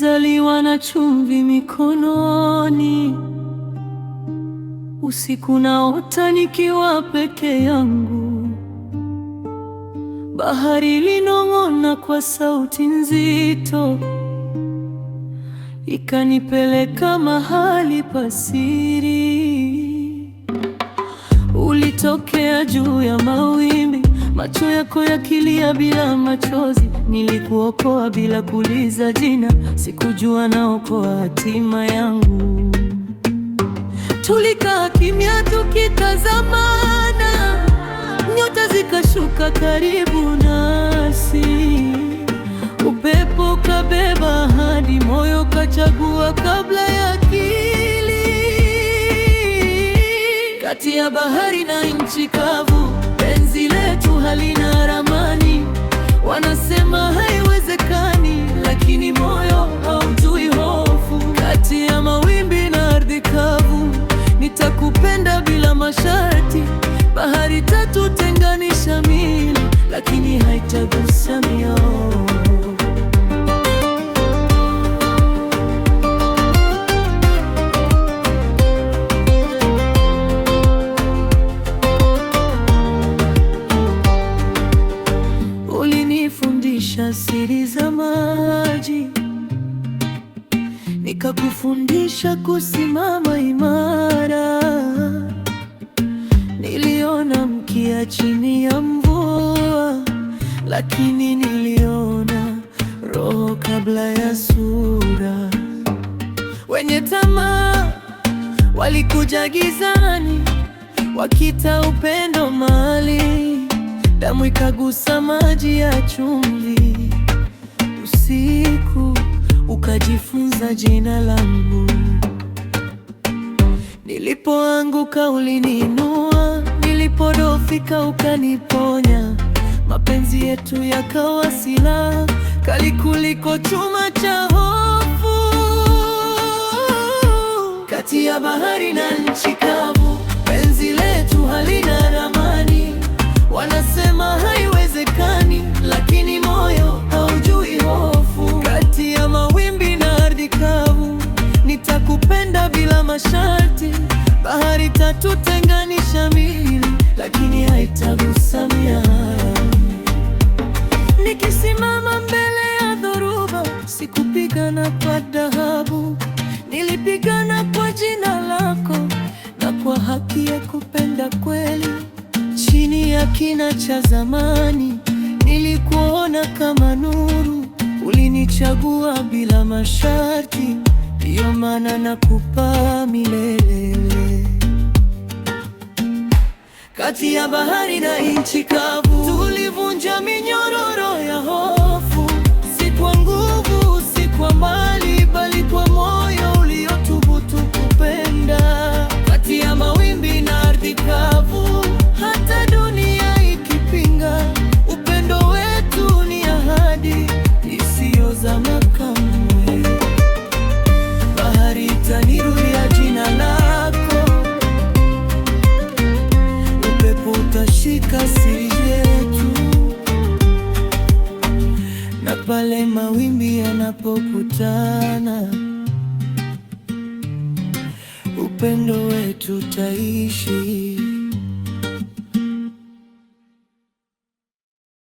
Nilizaliwa na chumvi mikononi, usiku naota nikiwa peke yangu. Bahari ilinong'ona kwa sauti nzito, ikanipeleka mahali pa siri. Ulitokea juu ya mawimbi, macho yako yakilia bila machozi. Nilikuokoa bila kuuliza jina, sikujua naokoa hatima yangu. Tulikaa kimya tukitazamana, nyota zikashuka karibu nasi. Upepo ukabeba ahadi, moyo kachagua kabla ya akili. Kati ya bahari na nchi kavu, penzi letu halina ramani. Wanasema haiwezekani, lakini moyo haujui hofu. Kati ya mawimbi na ardhi kavu, nitakupenda bila masharti. Bahari tatu tenganisha mili, lakini haitagusa mioyo. Ulinifundisha siri za maji, nikakufundisha kusimama imara. Niliona mkia chini ya mvua, lakini niliona roho kabla ya sura. Wenye tamaa walikuja gizani, wakita upendo mali. Damu ikagusa maji ya chumvi, usiku ukajifunza jina langu. Nilipoanguka uliniinua, nilipodhoofika ukaniponya. Mapenzi yetu yakawa silaha kali kuliko chuma cha hofu. Kati ya bahari na nchi kavu, penzi letu halina ramani. Wanasema haiwezekani, lakini moyo haujui hofu. Kati ya mawimbi na ardhi kavu, nitakupenda bila masharti. Bahari tatu tenganisha mili, lakini haitagusa mioyo. Nikisimama mbele ya dhoruba, sikupigana kwa dhahabu. Nilipigana kwa jina lako na kwa haki ya kupenda kweli. Chini ya kina cha zamani, nilikuona kama nuru. Ulinichagua bila masharti, ndiyo maana nakupa milele. Kati ya bahari na nchi kavu, tulivunja minyororo ya hofu. Si kwa nguvu, si kwa mali, bali kwa moyo uliothubutu kupenda. Kati ya mawimbi na ardhi kavu, hata dunia ikipinga, upendo wetu ni ahadi isiyozama kamwe. Bahari itanirudia jina lako, upepo utashika siri yetu. Na pale mawimbi yanapokutana, upendo wetu utaishi.